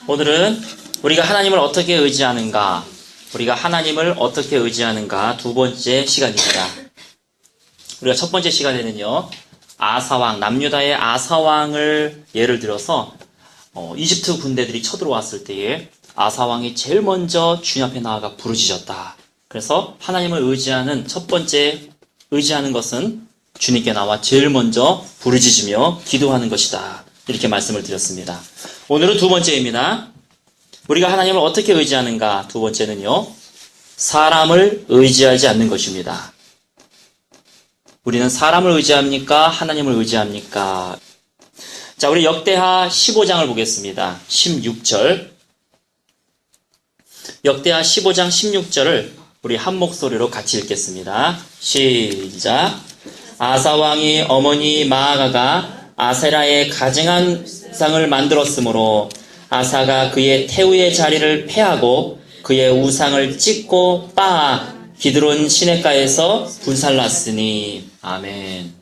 오늘은 우리가 하나님을 어떻게 의지하는가, 두 번째 시간입니다. 우리가 첫 번째 시간에는요, 아사왕, 남유다의 아사왕을 예를 들어서 이집트 군대들이 쳐들어왔을 때에 아사왕이 제일 먼저 주님 앞에 나아가 부르짖었다. 그래서 하나님을 의지하는 첫 번째 의지하는 것은 주님께 나와 제일 먼저 부르짖으며 기도하는 것이다. 이렇게 말씀을 드렸습니다. 오늘은 두 번째입니다. 우리가 하나님을 어떻게 의지하는가? 두 번째는요, 사람을 의지하지 않는 것입니다. 우리는 사람을 의지합니까? 하나님을 의지합니까? 자, 우리 역대하 15장을 보겠습니다. 16절. 역대하 15장 16절을 우리 한 목소리로 같이 읽겠습니다. 시작. 아사왕이 어머니 마아가가 아세라의 가증한 우상을 만들었으므로 아사가 그의 태우의 자리를 폐하고 그의 우상을 찢고 빻아 기드론 시냇가에서 불살랐으니. 아멘.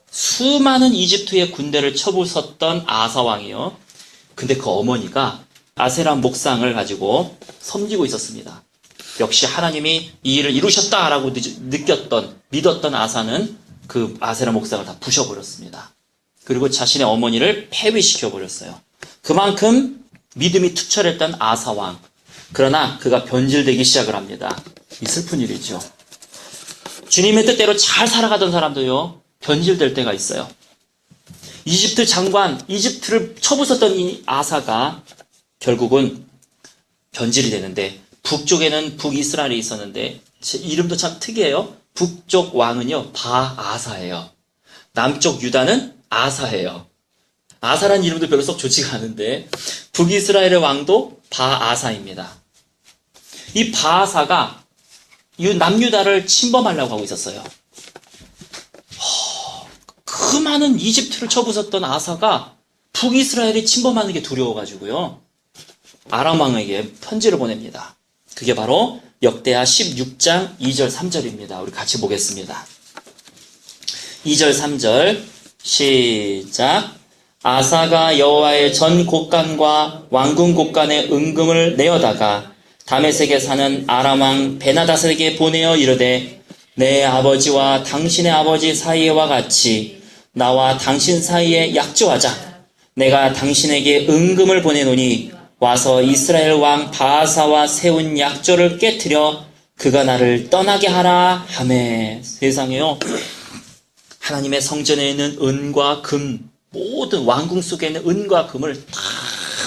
수많은 이집트의 군대를 쳐부쉈던 아사왕이요. 근데 그 어머니가 아세라 목상을 가지고 섬기고 있었습니다. 역시 하나님이 이 일을 이루셨다라고 믿었던 아사는 그 아세라 목상을 다 부셔버렸습니다. 그리고 자신의 어머니를 폐위시켜버렸어요. 그만큼 믿음이 투철했던 아사왕. 그러나 그가 변질되기 시작을 합니다. 이 슬픈 일이죠. 주님의 뜻대로 잘 살아가던 사람도요, 변질될 때가 있어요. 이집트 장관, 이집트를 쳐부쉈던 이 아사가 결국은 변질이 되는데, 북쪽에는 북이스라엘이 있었는데, 이름도 참 특이해요. 북쪽 왕은요, 바아사예요. 남쪽 유다는 아사예요. 아사라는 이름도 별로 썩 좋지가 않은데, 북이스라엘의 왕도 바아사입니다. 이 바아사가 남유다를 침범하려고 하고 있었어요. 그 많은 이집트를 쳐부쉈던 아사가 북이스라엘이 침범하는 게 두려워가지고요, 아람 왕에게 편지를 보냅니다. 그게 바로 역대하 16장 2절 3절입니다. 우리 같이 보겠습니다. 2절 3절 시작. 아사가 여호와의 전 곳간과 왕궁 곳간의 은금을 내어다가 다메섹에 사는 아람 왕 베나다스에게 보내어 이르되, 내 아버지와 당신의 아버지 사이와 같이 나와 당신 사이에 약조하자. 내가 당신에게 은금을 보내노니 와서 이스라엘 왕 바아사와 세운 약조를 깨트려 그가 나를 떠나게 하라 하매. 세상에요, 하나님의 성전에 있는 은과 금, 모든 왕궁 속에 있는 은과 금을 다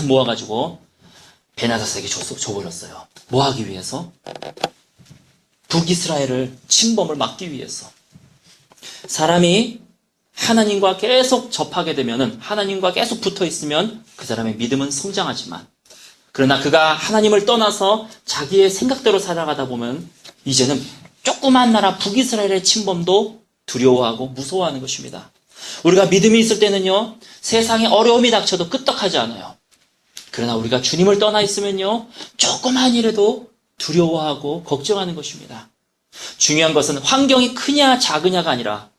모아가지고 베나다스에게 줘버렸어요. 뭐 하기 위해서? 북이스라엘을 침범을 막기 위해서. 사람이 하나님과 계속 접하게 되면은, 하나님과 계속 붙어 있으면 그 사람의 믿음은 성장하지만, 그러나 그가 하나님을 떠나서 자기의 생각대로 살아가다 보면 이제는 조그만 나라 북이스라엘의 침범도 두려워하고 무서워하는 것입니다. 우리가 믿음이 있을 때는요, 세상에 어려움이 닥쳐도 끄떡하지 않아요. 그러나 우리가 주님을 떠나 있으면요, 조그만 일에도 두려워하고 걱정하는 것입니다. 중요한 것은 환경이 크냐 작으냐가 아니라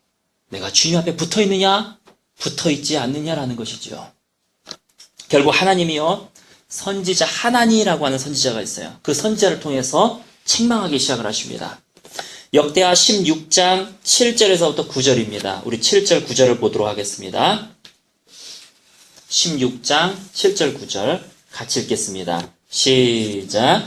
내가 주님 앞에 붙어 있느냐 붙어 있지 않느냐라는 것이죠. 결국 하나님이요, 선지자 하나니라고 하는 선지자가 있어요. 그 선지자를 통해서 책망하기 시작을 하십니다. 역대하 16장 7절에서부터 9절입니다. 우리 7절 9절을 보도록 하겠습니다. 16장 7절 9절 같이 읽겠습니다. 시작.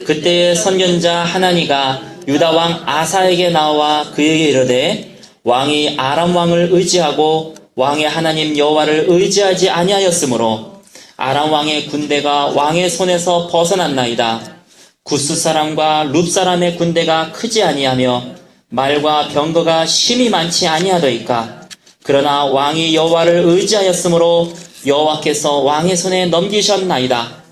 그때의 선견자 하나니가 유다 왕 아사에게 나와 그에게 이르되, 왕이 아람 왕을 의지하고 왕의 하나님 여호와를 의지하지 아니하였으므로 아람 왕의 군대가 왕의 손에서 벗어났나이다. 구스 사람과 룹 사람의 군대가 크지 아니하며 말과 병거가 심히 많지 아니하더이까. 그러나 왕이 여호와를 의지하였으므로 여호와께서 왕의 손에 넘기셨나이다.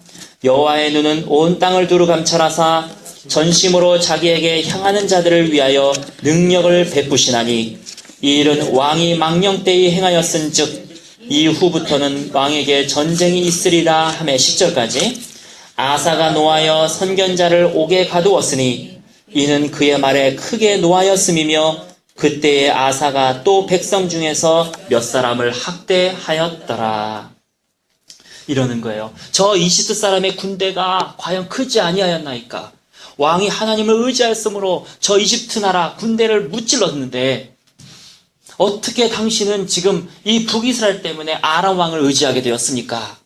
여호와의 눈은 온 땅을 두루 감찰하사 전심으로 자기에게 향하는 자들을 위하여 능력을 베푸시나니, 이 일은 왕이 망령때에 행하였은즉 이후부터는 왕에게 전쟁이 있으리라 하매. 10절까지. 아사가 노하여 선견자를 옥에 가두었으니 이는 그의 말에 크게 노하였음이며, 그때의 아사가 또 백성 중에서 몇 사람을 학대하였더라. 이러는 거예요. 저 이집트 사람의 군대가 과연 크지 아니하였나이까? 왕이 하나님을 의지하였으므로 저 이집트 나라 군대를 무찔렀는데 어떻게 당신은 지금 이 북이스라엘 때문에 아람 왕을 의지하게 되었습니까?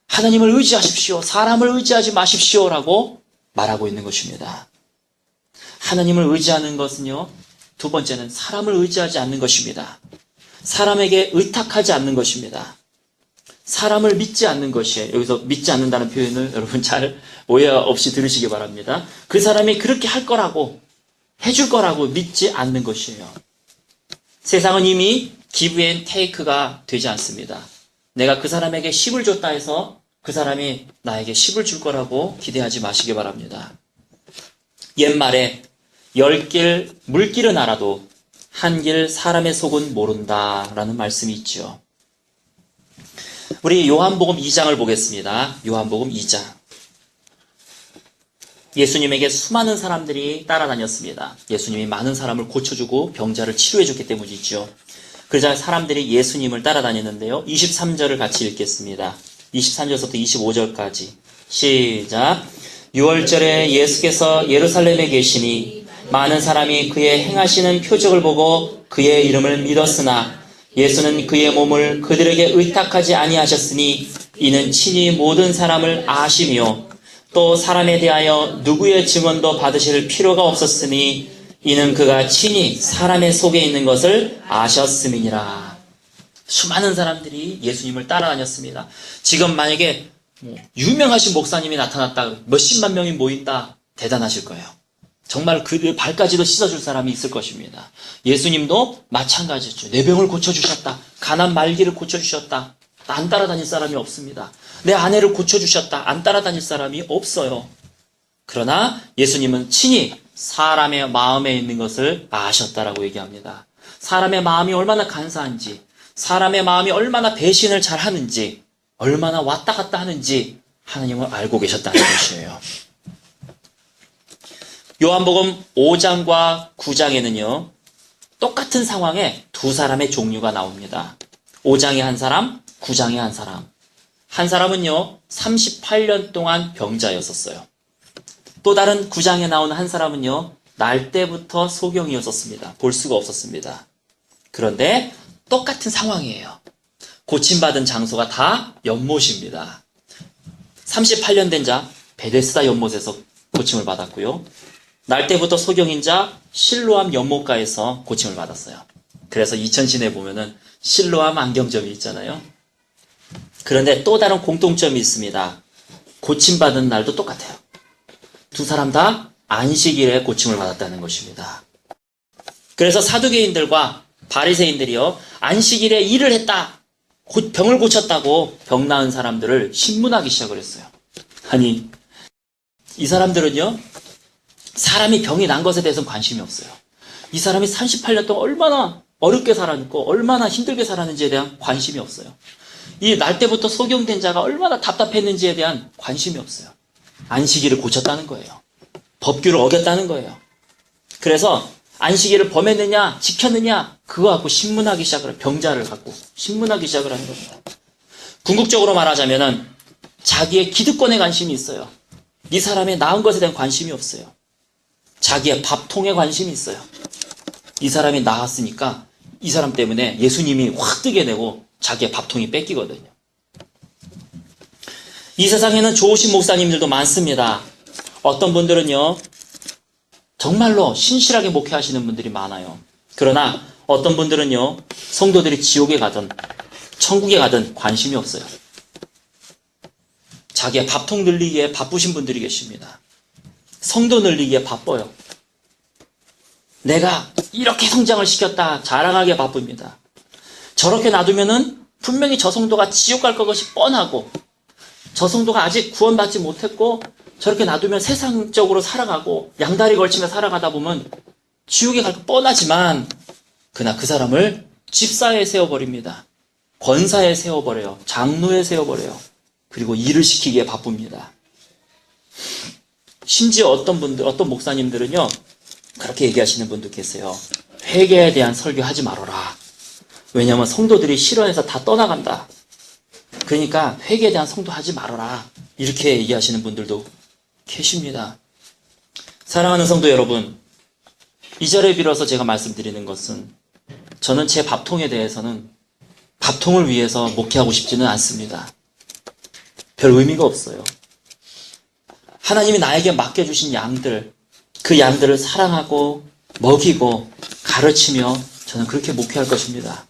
하나님을 의지하십시오. 사람을 의지하지 마십시오라고 말하고 있는 것입니다. 하나님을 의지하는 것은요, 두 번째는 사람을 의지하지 않는 것입니다. 사람에게 의탁하지 않는 것입니다. 사람을 믿지 않는 것이에요. 여기서 믿지 않는다는 표현을 여러분 잘 오해 없이 들으시기 바랍니다. 그 사람이 그렇게 할 거라고, 해줄 거라고 믿지 않는 것이에요. 세상은 이미 give and take가 되지 않습니다. 내가 그 사람에게 10을 줬다 해서 그 사람이 나에게 10을 줄 거라고 기대하지 마시기 바랍니다. 옛말에 10길 물길은 알아도 한 길 사람의 속은 모른다라는 말씀이 있죠. 우리 요한복음 2장을 보겠습니다. 요한복음 2장. 예수님에게 수많은 사람들이 따라다녔습니다. 예수님이 많은 사람을 고쳐주고 병자를 치료해줬기 때문이죠. 그러자 사람들이 예수님을 따라다녔는데요. 23절을 같이 읽겠습니다. 23절부터 25절까지. 시작. 6월절에 예수께서 예루살렘에 계시니 많은 사람이 그의 행하시는 표적을 보고 그의 이름을 믿었으나 예수는 그의 몸을 그들에게 의탁하지 아니하셨으니 이는 친히 모든 사람을 아시며 또 사람에 대하여 누구의 증언도 받으실 필요가 없었으니 이는 그가 친히 사람의 속에 있는 것을 아셨음이니라. 수많은 사람들이 예수님을 따라다녔습니다. 지금 만약에 유명하신 목사님이 나타났다, 몇십만 명이 모인다, 대단하실 거예요. 정말 그 발까지도 씻어줄 사람이 있을 것입니다. 예수님도 마찬가지죠. 내 병을 고쳐주셨다. 가난 말기를 고쳐주셨다. 안 따라다닐 사람이 없습니다. 내 아내를 고쳐주셨다. 안 따라다닐 사람이 없어요. 그러나 예수님은 친히 사람의 마음에 있는 것을 아셨다라고 얘기합니다. 사람의 마음이 얼마나 간사한지, 사람의 마음이 얼마나 배신을 잘하는지, 얼마나 왔다 갔다 하는지 하나님을 알고 계셨다는 것이에요. 요한복음 5장과 9장에는요, 똑같은 상황에 두 사람의 종류가 나옵니다. 5장에 한 사람, 9장에 한 사람. 한 사람은요, 38년 동안 병자였었어요. 또 다른 9장에 나오는 한 사람은요, 날 때부터 소경이었었습니다. 볼 수가 없었습니다. 그런데 똑같은 상황이에요. 고침받은 장소가 다 연못입니다. 38년 된 자, 베데스다 연못에서 고침을 받았고요. 날 때부터 소경인 자 실로암 연못가에서 고침을 받았어요. 그래서 이천시내에 보면은 실로암 안경점이 있잖아요. 그런데 또 다른 공통점이 있습니다. 고침받은 날도 똑같아요. 두 사람 다 안식일에 고침을 받았다는 것입니다. 그래서 사두개인들과 바리새인들이요, 안식일에 일을 했다, 병을 고쳤다고 병 나은 사람들을 신문하기 시작을 했어요. 아니, 이 사람들은요, 사람이 병이 난 것에 대해서는 관심이 없어요. 이 사람이 38년 동안 얼마나 어렵게 살았고 얼마나 힘들게 살았는지에 대한 관심이 없어요. 이 날 때부터 소경된 자가 얼마나 답답했는지에 대한 관심이 없어요. 안식일을 고쳤다는 거예요. 법규를 어겼다는 거예요. 그래서 안식일을 범했느냐 지켰느냐 그거 갖고 신문하기 시작을 해요. 병자를 갖고 신문하기 시작을 하는 겁니다. 궁극적으로 말하자면은 자기의 기득권에 관심이 있어요. 이 사람의 나은 것에 대한 관심이 없어요. 자기의 밥통에 관심이 있어요. 이 사람이 나았으니까 이 사람 때문에 예수님이 확 뜨게 되고 자기의 밥통이 뺏기거든요. 이 세상에는 좋으신 목사님들도 많습니다. 어떤 분들은요, 정말로 신실하게 목회하시는 분들이 많아요. 그러나 어떤 분들은요, 성도들이 지옥에 가든 천국에 가든 관심이 없어요. 자기의 밥통 늘리기에 바쁘신 분들이 계십니다. 성도 늘리기에 바빠요. 내가 이렇게 성장을 시켰다 자랑하기에 바쁩니다. 저렇게 놔두면은 분명히 저 성도가 지옥 갈 것이 뻔하고, 저 성도가 아직 구원받지 못했고 저렇게 놔두면 세상적으로 살아가고 양다리 걸치며 살아가다 보면 지옥에 갈 거 뻔하지만, 그러나 그 사람을 집사에 세워버립니다. 권사에 세워버려요. 장로에 세워버려요. 그리고 일을 시키기에 바쁩니다. 심지어 어떤 목사님들은요, 그렇게 얘기하시는 분도 계세요. 회개에 대한 설교하지 말아라. 왜냐하면 성도들이 싫어해서 다 떠나간다. 그러니까 회개에 대한 성도하지 말아라. 이렇게 얘기하시는 분들도 계십니다. 사랑하는 성도 여러분, 이 자리에 빌어서 제가 말씀드리는 것은 저는 제 밥통에 대해서는 밥통을 위해서 목회하고 싶지는 않습니다. 별 의미가 없어요. 하나님이 나에게 맡겨주신 양들, 그 양들을 사랑하고 먹이고 가르치며 저는 그렇게 목회할 것입니다.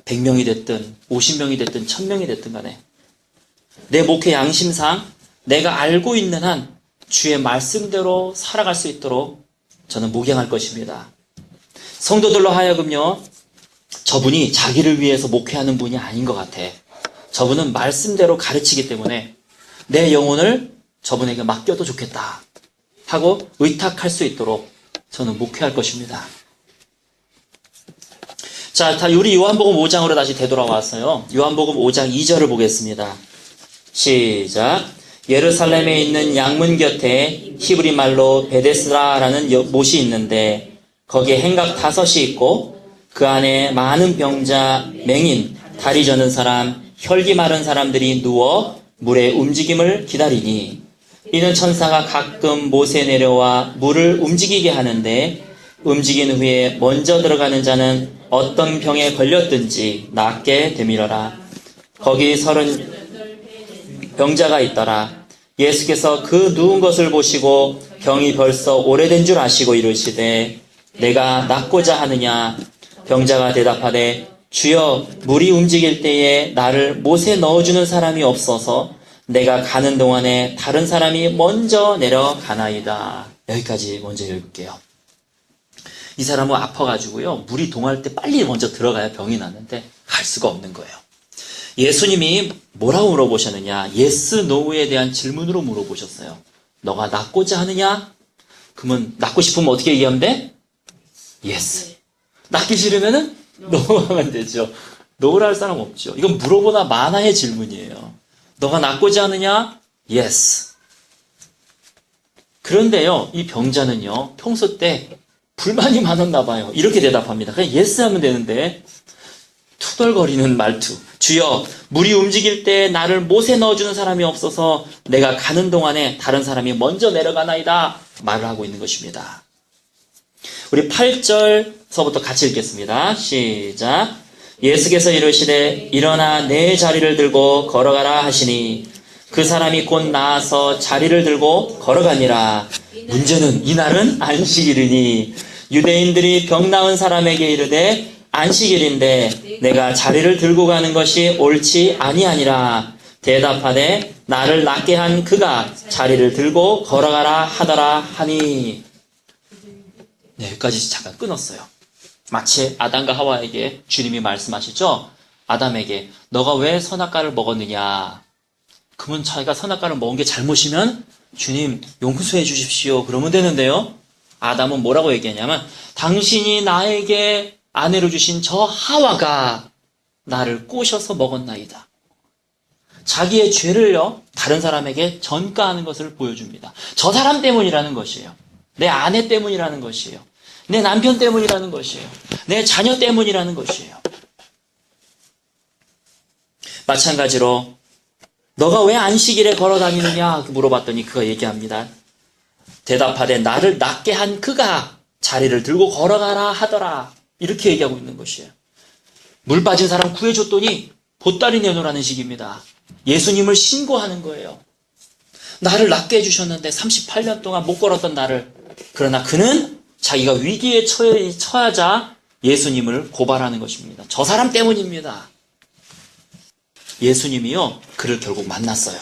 100명이 됐든 50명이 됐든 1000명이 됐든 간에 내 목회 양심상 내가 알고 있는 한 주의 말씀대로 살아갈 수 있도록 저는 목양할 것입니다. 성도들로 하여금요, 저분이 자기를 위해서 목회하는 분이 아닌 것 같아. 저분은 말씀대로 가르치기 때문에 내 영혼을 저분에게 맡겨도 좋겠다 하고 의탁할 수 있도록 저는 목회할 것입니다. 자, 우리 요한복음 5장으로 다시 되돌아왔어요. 요한복음 5장 2절을 보겠습니다. 시작. 예루살렘에 있는 양문 곁에 히브리 말로 베데스다라는 못이 있는데 거기에 행각 5이 있고 그 안에 많은 병자, 맹인, 다리 저는 사람, 혈기 마른 사람들이 누워 물의 움직임을 기다리니 이는 천사가 가끔 못에 내려와 물을 움직이게 하는데 움직인 후에 먼저 들어가는 자는 어떤 병에 걸렸든지 낫게 되밀어라. 거기 30 병자가 있더라. 예수께서 그 누운 것을 보시고 병이 벌써 오래된 줄 아시고 이르시되 내가 낫고자 하느냐? 병자가 대답하되 주여, 물이 움직일 때에 나를 못에 넣어주는 사람이 없어서 내가 가는 동안에 다른 사람이 먼저 내려가나이다. 여기까지 먼저 읽을게요. 이 사람은 아파가지고요, 물이 동할 때 빨리 먼저 들어가야 병이 낫는데 갈 수가 없는 거예요. 예수님이 뭐라고 물어보셨느냐? 예스, 노에 대한 질문으로 물어보셨어요. 너가 낫고자 하느냐? 그러면 낫고 싶으면 어떻게 얘기하면 돼? 예스. 낫기 싫으면은 노 하면 되죠. 노라 할 사람 없죠. 이건 물어보나 마나의 질문이에요. 너가 낫고자 하느냐? 예스. 그런데요, 이 병자는요, 평소 때 불만이 많았나 봐요. 이렇게 대답합니다. 그냥 예스 하면 되는데 투덜거리는 말투. 주여, 물이 움직일 때 나를 못에 넣어주는 사람이 없어서 내가 가는 동안에 다른 사람이 먼저 내려가나이다 말을 하고 있는 것입니다. 우리 8절서부터 같이 읽겠습니다. 시작. 예수께서 이르시되 일어나 내 자리를 들고 걸어가라 하시니 그 사람이 곧 나아서 자리를 들고 걸어가니라. 문제는 이날은 안식일이니 유대인들이 병 나은 사람에게 이르되 안식일인데 내가 자리를 들고 가는 것이 옳지 아니하니라. 대답하되 나를 낫게 한 그가 자리를 들고 걸어가라 하더라 하니. 네, 여기까지 잠깐 끊었어요. 마치 아담과 하와에게 주님이 말씀하시죠. 아담에게 너가 왜 선악과를 먹었느냐. 그러면 자기가 선악과를 먹은 게 잘못이면 주님 용서해 주십시오 그러면 되는데요. 아담은 뭐라고 얘기했냐면 당신이 나에게 아내로 주신 저 하와가 나를 꼬셔서 먹었나이다. 자기의 죄를요, 다른 사람에게 전가하는 것을 보여줍니다. 저 사람 때문이라는 것이에요. 내 아내 때문이라는 것이에요. 내 남편 때문이라는 것이에요. 내 자녀 때문이라는 것이에요. 마찬가지로 너가 왜 안식일에 걸어다니느냐 물어봤더니 그가 얘기합니다. 대답하되 나를 낫게 한 그가 자리를 들고 걸어가라 하더라. 이렇게 얘기하고 있는 것이에요. 물 빠진 사람 구해줬더니 보따리 내놓으라는 식입니다. 예수님을 신고하는 거예요. 나를 낫게 해주셨는데 38년 동안 못 걸었던 나를. 그러나 그는 자기가 위기에 처하자 예수님을 고발하는 것입니다. 저 사람 때문입니다. 예수님이요, 그를 결국 만났어요.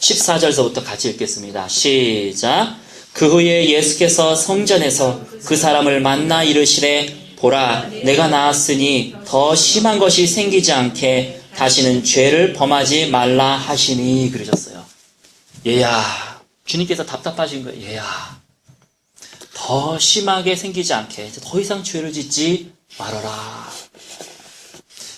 14절서부터 같이 읽겠습니다. 시작. 그 후에 예수께서 성전에서 그 사람을 만나 이르시되 보라, 내가 나았으니 더 심한 것이 생기지 않게 다시는 죄를 범하지 말라 하시니 그러셨어요. 얘야, 주님께서 답답하신 거예요. 얘야, 더 심하게 생기지 않게 더 이상 죄를 짓지 말아라.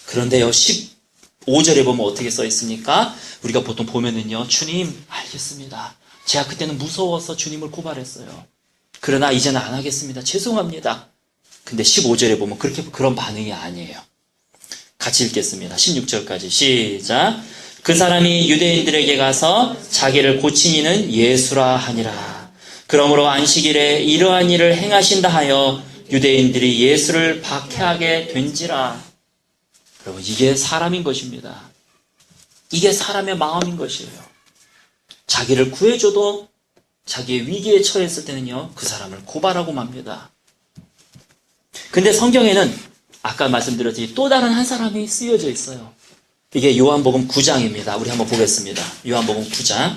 그런데요, 15절에 보면 어떻게 써 있습니까? 우리가 보통 보면은요, 주님 알겠습니다. 제가 그때는 무서워서 주님을 고발했어요. 그러나 이제는 안 하겠습니다. 죄송합니다. 근데 15절에 보면 그런 반응이 아니에요. 같이 읽겠습니다. 16절까지 시작. 그 사람이 유대인들에게 가서 자기를 고친 이는 예수라 하니라. 그러므로 안식일에 이러한 일을 행하신다 하여 유대인들이 예수를 박해하게 된지라. 여러분, 이게 사람인 것입니다. 이게 사람의 마음인 것이에요. 자기를 구해줘도 자기의 위기에 처했을 때는요, 그 사람을 고발하고 맙니다. 근데 성경에는 아까 말씀드렸듯이 또 다른 한 사람이 쓰여져 있어요. 이게 요한복음 9장입니다. 우리 한번 보겠습니다. 요한복음 9장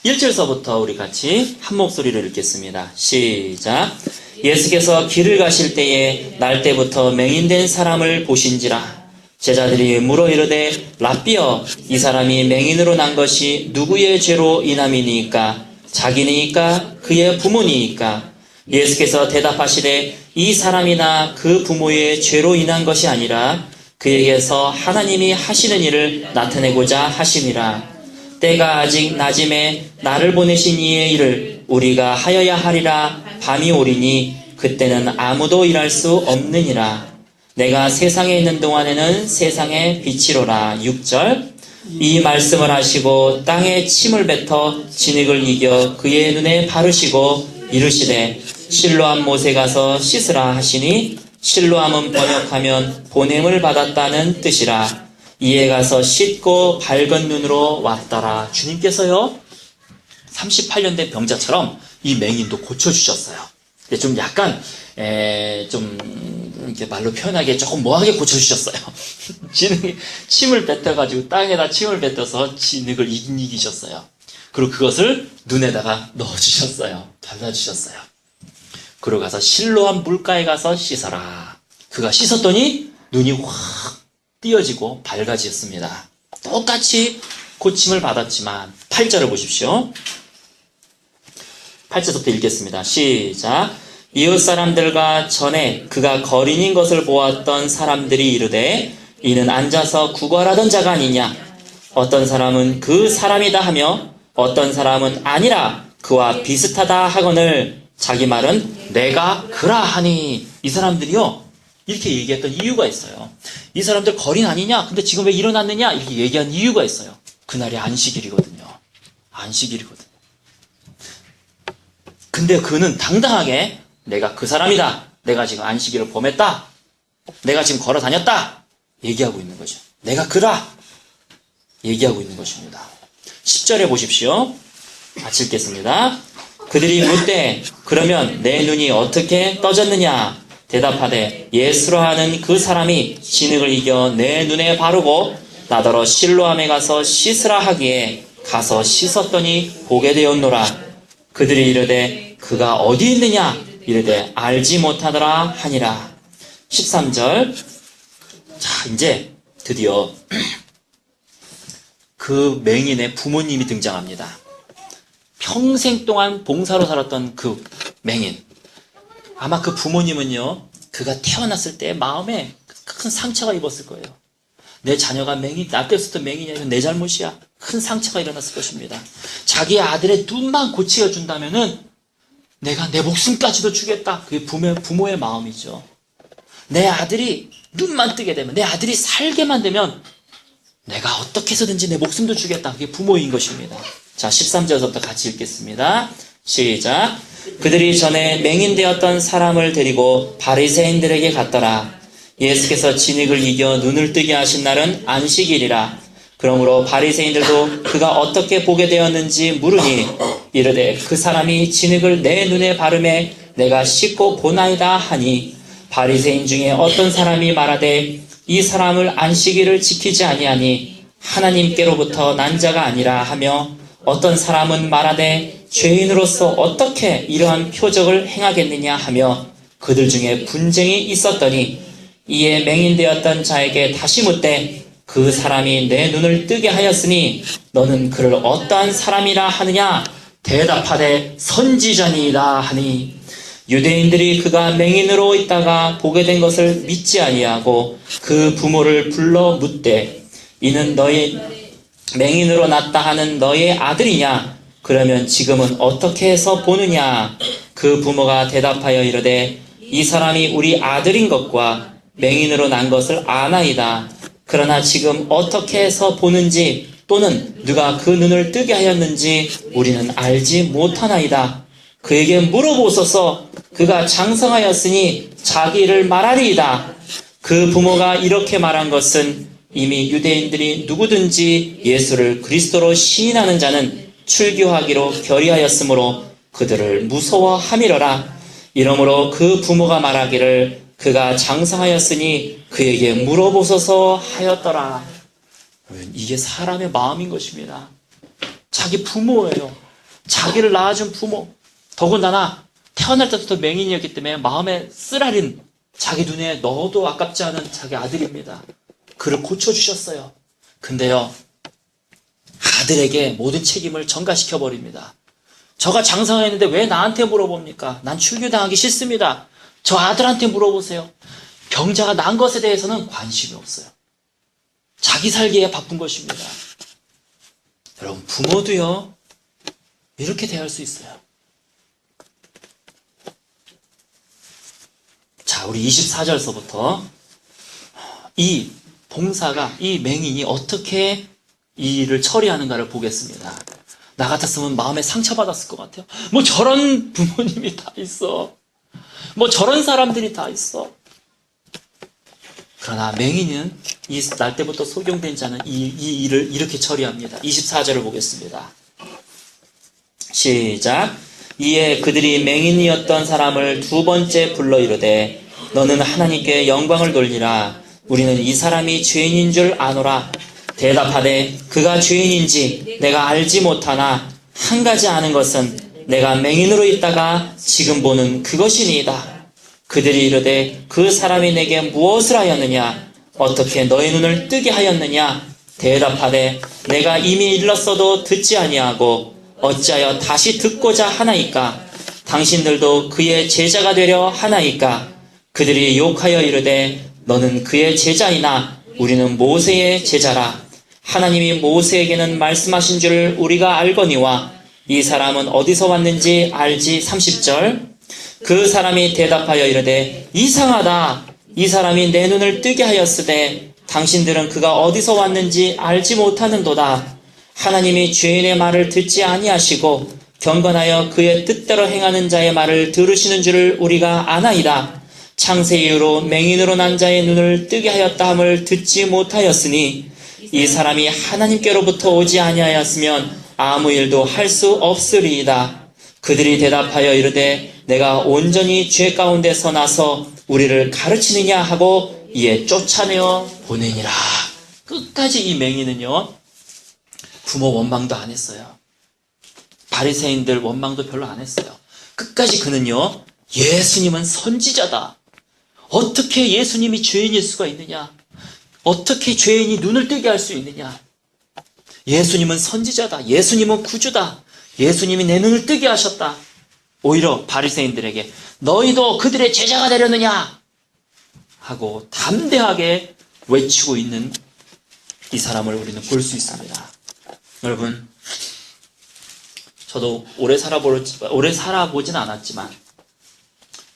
1절서부터 우리 같이 한 목소리로 읽겠습니다. 시작. 예수께서 길을 가실 때에 날 때부터 맹인된 사람을 보신지라. 제자들이 물어 이르되 랍비여, 이 사람이 맹인으로 난 것이 누구의 죄로 인함이니까? 자기니까 그의 부모니까? 예수께서 대답하시되 이 사람이나 그 부모의 죄로 인한 것이 아니라 그에게서 하나님이 하시는 일을 나타내고자 하심이라. 때가 아직 낮음에 나를 보내신 이의 일을 우리가 하여야 하리라. 밤이 오리니 그때는 아무도 일할 수 없느니라. 내가 세상에 있는 동안에는 세상의 빛이로라. 6절. 이 말씀을 하시고 땅에 침을 뱉어 진흙을 이겨 그의 눈에 바르시고 이르시되 실로암 못에 가서 씻으라 하시니, 실로암은 번역하면 보냄을 받았다는 뜻이라. 이에 가서 씻고 밝은 눈으로 왔더라. 주님께서요 38년 된 병자처럼 이 맹인도 고쳐주셨어요. 근데 좀 약간 좀 이렇게 말로 표현하기에 조금 뭐하게 고쳐주셨어요. 진흙, 침을 뱉어가지고 땅에다 침을 뱉어서 진흙을 이기셨어요. 그리고 그것을 눈에다가 넣어주셨어요. 발라주셨어요. 그러고 가서 실로암 물가에 가서 씻어라. 그가 씻었더니 눈이 확 띄어지고 밝아지었습니다. 똑같이 고침을 받았지만 8절을 보십시오. 8절부터 읽겠습니다. 시작. 이웃 사람들과 전에 그가 거린인 것을 보았던 사람들이 이르되 이는 앉아서 구걸하던 자가 아니냐. 어떤 사람은 그 사람이다 하며 어떤 사람은 아니라 그와 비슷하다 하거늘 자기 말은 내가 그라 하니. 이 사람들이요 이렇게 얘기했던 이유가 있어요. 이 사람들 거린 아니냐? 근데 지금 왜 일어났느냐? 이렇게 얘기한 이유가 있어요. 그날이 안식일이거든요. 안식일이거든요. 근데 그는 당당하게 내가 그 사람이다. 내가 지금 안식일을 범했다. 내가 지금 걸어 다녔다. 얘기하고 있는 거죠. 내가 그라. 얘기하고 있는 것입니다. 10절에 보십시오. 같이 읽겠습니다. 그들이 묻되 그러면 내 눈이 어떻게 떠졌느냐? 대답하되 예수라 하는 그 사람이 진흙을 이겨 내 눈에 바르고 나더러 실로암에 가서 씻으라 하기에 가서 씻었더니 보게 되었노라. 그들이 이르되 그가 어디 있느냐? 이르되 알지 못하더라 하니라. 13절. 자, 이제 드디어 그 맹인의 부모님이 등장합니다. 평생 동안 봉사로 살았던 그 맹인. 아마 그 부모님은요, 그가 태어났을 때 마음에 큰 상처가 입었을 거예요. 내 자녀가 맹인, 나 때부터 맹인이야. 이건 내 잘못이야. 큰 상처가 일어났을 것입니다. 자기 아들의 눈만 고치어 준다면은 내가 내 목숨까지도 주겠다. 그게 부모의 마음이죠. 내 아들이 눈만 뜨게 되면, 내 아들이 살게만 되면 내가 어떻게 해서든지 내 목숨도 주겠다. 그게 부모인 것입니다. 자, 13절부터 같이 읽겠습니다. 시작. 그들이 전에 맹인되었던 사람을 데리고 바리새인들에게 갔더라. 예수께서 진흙을 이겨 눈을 뜨게 하신 날은 안식일이라. 그러므로 바리새인들도 그가 어떻게 보게 되었는지 물으니 이르되 그 사람이 진흙을 내 눈에 바르매 내가 씻고 보나이다 하니, 바리새인 중에 어떤 사람이 말하되 이 사람을 안식일을 지키지 아니하니 하나님께로부터 난 자가 아니라 하며, 어떤 사람은 말하되 죄인으로서 어떻게 이러한 표적을 행하겠느냐 하며 그들 중에 분쟁이 있었더니, 이에 맹인되었던 자에게 다시 묻되 그 사람이 내 눈을 뜨게 하였으니 너는 그를 어떠한 사람이라 하느냐? 대답하되 선지자니이다 하니, 유대인들이 그가 맹인으로 있다가 보게 된 것을 믿지 아니하고 그 부모를 불러 묻되 이는 너희 맹인으로 났다 하는 너의 아들이냐? 그러면 지금은 어떻게 해서 보느냐? 그 부모가 대답하여 이르되 이 사람이 우리 아들인 것과 맹인으로 난 것을 아나이다. 그러나 지금 어떻게 해서 보는지 또는 누가 그 눈을 뜨게 하였는지 우리는 알지 못하나이다. 그에게 물어보소서. 그가 장성하였으니 자기 일을 말하리이다. 그 부모가 이렇게 말한 것은 이미 유대인들이 누구든지 예수를 그리스도로 시인하는 자는 출교하기로 결의하였으므로 그들을 무서워함이러라. 이러므로 그 부모가 말하기를 그가 장성하였으니 그에게 물어보소서 하였더라. 이게 사람의 마음인 것입니다. 자기 부모예요. 자기를 낳아준 부모. 더군다나 태어날 때부터 맹인이었기 때문에 마음에 쓰라린 자기 눈에 넣어도 아깝지 않은 자기 아들입니다. 그를 고쳐주셨어요. 근데요, 아들에게 모든 책임을 전가시켜버립니다. 저가 장성했는데 왜 나한테 물어봅니까? 난 출교당하기 싫습니다. 저 아들한테 물어보세요. 병자가 난 것에 대해서는 관심이 없어요. 자기 살기에 바쁜 것입니다. 여러분, 부모도요, 이렇게 대할 수 있어요. 자, 우리 24절서부터 이 봉사가, 이 맹인이 어떻게 이 일을 처리하는가를 보겠습니다. 나 같았으면 마음에 상처받았을 것 같아요. 뭐 저런 부모님이 다 있어. 뭐 저런 사람들이 다 있어. 그러나 맹인은 이 날 때부터 소경된 자는 이 일을 이렇게 처리합니다. 24절을 보겠습니다. 시작. 이에 그들이 맹인이었던 사람을 두 번째 불러 이르되 너는 하나님께 영광을 돌리라. 우리는 이 사람이 죄인인 줄 아노라. 대답하되 그가 죄인인지 내가 알지 못하나 한 가지 아는 것은 내가 맹인으로 있다가 지금 보는 그것이니이다. 그들이 이르되 그 사람이 내게 무엇을 하였느냐? 어떻게 너의 눈을 뜨게 하였느냐? 대답하되 내가 이미 일렀어도 듣지 아니하고 어찌하여 다시 듣고자 하나이까? 당신들도 그의 제자가 되려 하나이까? 그들이 욕하여 이르되 너는 그의 제자이나 우리는 모세의 제자라. 하나님이 모세에게는 말씀하신 줄 우리가 알거니와 이 사람은 어디서 왔는지 알지. 30절. 그 사람이 대답하여 이르되 이상하다. 이 사람이 내 눈을 뜨게 하였으되 당신들은 그가 어디서 왔는지 알지 못하는도다. 하나님이 죄인의 말을 듣지 아니하시고 경건하여 그의 뜻대로 행하는 자의 말을 들으시는 줄을 우리가 아나이다. 창세 이후로 맹인으로 난 자의 눈을 뜨게 하였다 함을 듣지 못하였으니 이 사람이 하나님께로부터 오지 아니하였으면 아무 일도 할 수 없으리이다. 그들이 대답하여 이르되 내가 온전히 죄 가운데서 나서 우리를 가르치느냐 하고 이에 쫓아내어 보내니라. 끝까지 이 맹인은요, 부모 원망도 안 했어요. 바리새인들 원망도 별로 안 했어요. 끝까지 그는요, 예수님은 선지자다. 어떻게 예수님이 죄인일 수가 있느냐? 어떻게 죄인이 눈을 뜨게 할 수 있느냐? 예수님은 선지자다. 예수님은 구주다. 예수님이 내 눈을 뜨게 하셨다. 오히려 바리새인들에게 너희도 그들의 제자가 되려느냐? 하고 담대하게 외치고 있는 이 사람을 우리는 볼 수 있습니다. 여러분, 저도 오래 살아보진 않았지만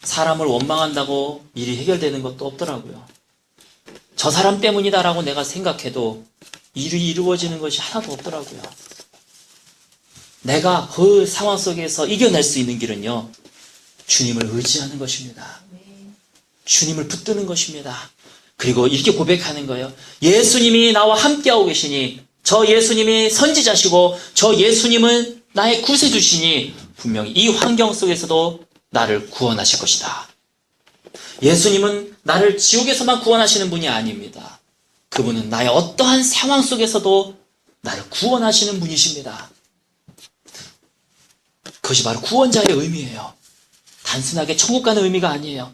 사람을 원망한다고 일이 해결되는 것도 없더라고요. 저 사람 때문이다라고 내가 생각해도 일이 이루어지는 것이 하나도 없더라고요. 내가 그 상황 속에서 이겨낼 수 있는 길은요, 주님을 의지하는 것입니다. 주님을 붙드는 것입니다. 그리고 이렇게 고백하는 거예요. 예수님이 나와 함께하고 계시니, 저 예수님이 선지자시고 저 예수님은 나의 구세주시니 분명히 이 환경 속에서도 나를 구원하실 것이다. 예수님은 나를 지옥에서만 구원하시는 분이 아닙니다. 그분은 나의 어떠한 상황 속에서도 나를 구원하시는 분이십니다. 그것이 바로 구원자의 의미예요. 단순하게 천국 가는 의미가 아니에요.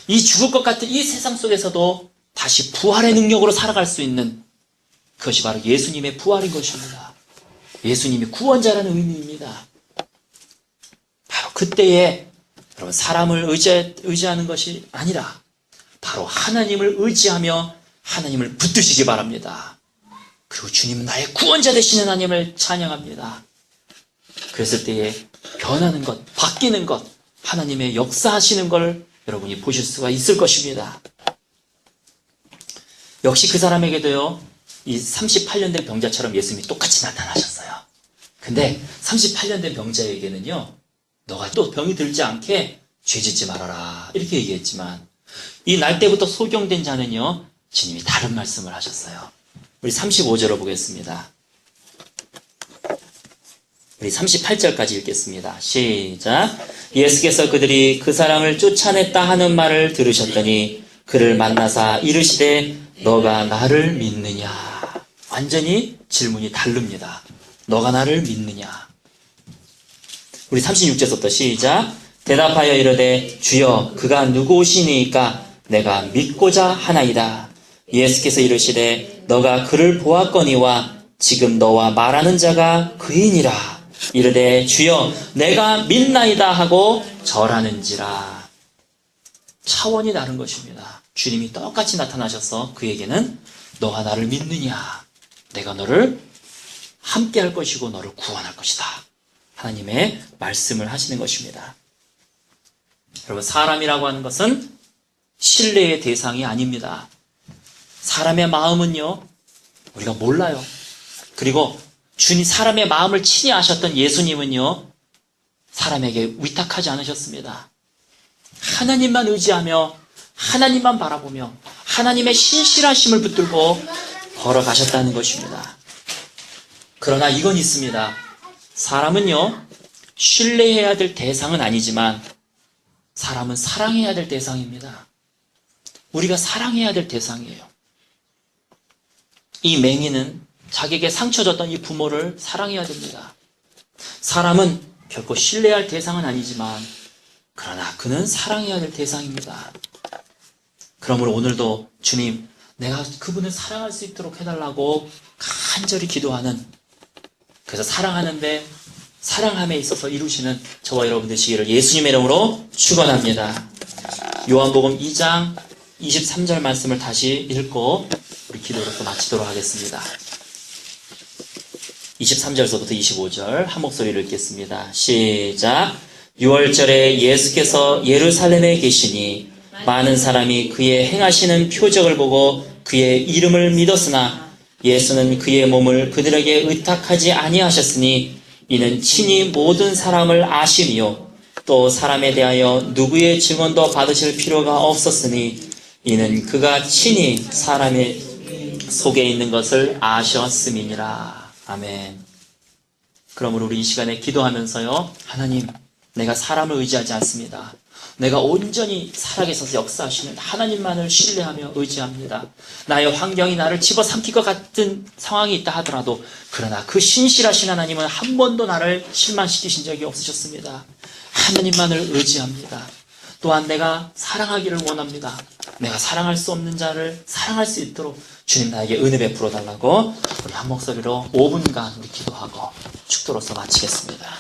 이 죽을 것 같은 이 세상 속에서도 다시 부활의 능력으로 살아갈 수 있는 그것이 바로 예수님의 부활인 것입니다. 예수님이 구원자라는 의미입니다. 바로 그때에 여러분, 사람을 의지하는 것이 아니라 바로 하나님을 의지하며 하나님을 붙드시기 바랍니다. 그리고 주님은 나의 구원자 되시는 하나님을 찬양합니다. 그랬을 때에 변하는 것, 바뀌는 것, 하나님의 역사하시는 걸 여러분이 보실 수가 있을 것입니다. 역시 그 사람에게도요, 이 38년 된 병자처럼 예수님이 똑같이 나타나셨어요. 근데 38년 된 병자에게는요, 너가 또 병이 들지 않게 죄 짓지 말아라 이렇게 얘기했지만, 이 날 때부터 소경된 자는요, 주님이 다른 말씀을 하셨어요. 우리 35절을 보겠습니다. 우리 38절까지 읽겠습니다. 시작. 예수께서 그들이 그 사람을 쫓아냈다 하는 말을 들으셨더니 그를 만나사 이르시되 너가 나를 믿느냐. 완전히 질문이 다릅니다. 너가 나를 믿느냐. 우리 36절부터 시작. 대답하여 이르되 주여 그가 누구시니까 내가 믿고자 하나이다. 예수께서 이르시되 너가 그를 보았거니와 지금 너와 말하는 자가 그이니라. 이르되 주여 내가 믿나이다 하고 절하는지라. 차원이 다른 것입니다. 주님이 똑같이 나타나셔서 그에게는 너가 나를 믿느냐, 내가 너를 함께 할 것이고 너를 구원할 것이다, 하나님의 말씀을 하시는 것입니다. 여러분, 사람이라고 하는 것은 신뢰의 대상이 아닙니다. 사람의 마음은요, 우리가 몰라요. 그리고 주님, 사람의 마음을 친히 아셨던 예수님은요, 사람에게 위탁하지 않으셨습니다. 하나님만 의지하며 하나님만 바라보며 하나님의 신실하심을 붙들고 걸어가셨다는 것입니다. 그러나 이건 있습니다. 사람은요, 신뢰해야 될 대상은 아니지만 사람은 사랑해야 될 대상입니다. 우리가 사랑해야 될 대상이에요. 이 맹인은 자기에게 상처 줬던 이 부모를 사랑해야 됩니다. 사람은 결코 신뢰할 대상은 아니지만 그러나 그는 사랑해야 될 대상입니다. 그러므로 오늘도 주님, 내가 그분을 사랑할 수 있도록 해달라고 간절히 기도하는, 그래서 사랑하는데 사랑함에 있어서 이루시는 저와 여러분 되시기를 예수님의 이름으로 축원합니다. 요한복음 2장 23절 말씀을 다시 읽고 우리 기도로서 마치도록 하겠습니다. 23절서부터 25절 한 목소리를 읽겠습니다. 시작. 6월절에 예수께서 예루살렘에 계시니 많은 사람이 그의 행하시는 표적을 보고 그의 이름을 믿었으나 예수는 그의 몸을 그들에게 의탁하지 아니하셨으니 이는 친히 모든 사람을 아시며 또 사람에 대하여 누구의 증언도 받으실 필요가 없었으니 이는 그가 친히 사람의 속에 있는 것을 아셨음이니라. 아멘. 그러므로 우리 이 시간에 기도하면서요, 하나님, 내가 사람을 의지하지 않습니다. 내가 온전히 살아계셔서 역사하시는 하나님만을 신뢰하며 의지합니다. 나의 환경이 나를 집어삼킬 것 같은 상황이 있다 하더라도 그러나 그 신실하신 하나님은 한 번도 나를 실망시키신 적이 없으셨습니다. 하나님만을 의지합니다. 또한 내가 사랑하기를 원합니다. 내가 사랑할 수 없는 자를 사랑할 수 있도록 주님 나에게 은혜 베풀어 달라고 우리 한 목소리로 5분간 우리 기도하고 축도로서 마치겠습니다.